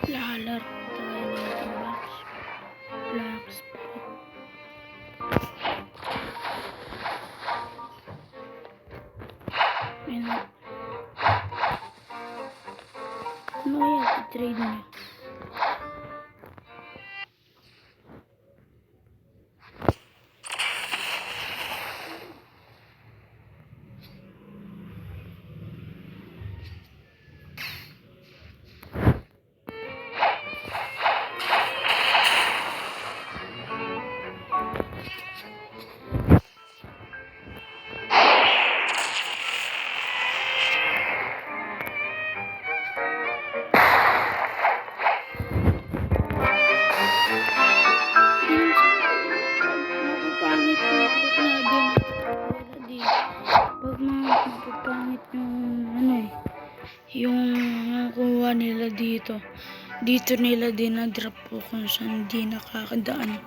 Lalaro tayo nito Black Spot. Ano kaya i-trade niya? Mapapangit yung kuha nila dito nila dinadrop po kung saan di nakakadaan.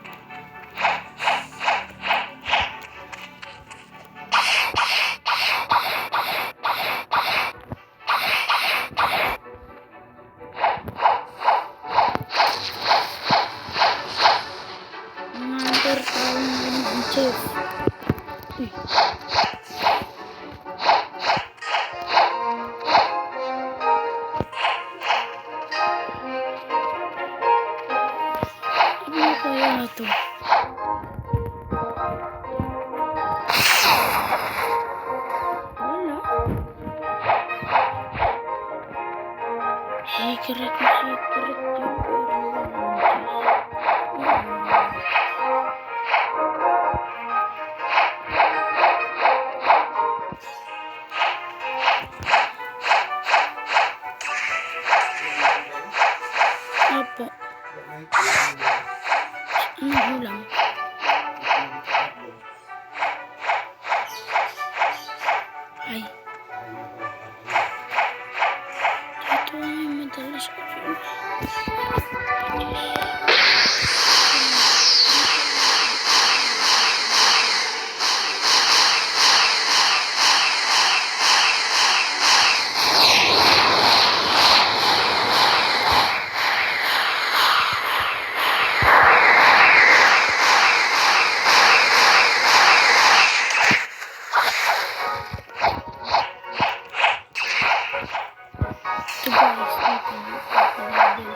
Mga hunter tawag ng chef. Ano kaya na to? Wala. Secret yung Opo. Ano ulam? Ay. Ito ay madalas ko yun. Ito guys, ito level.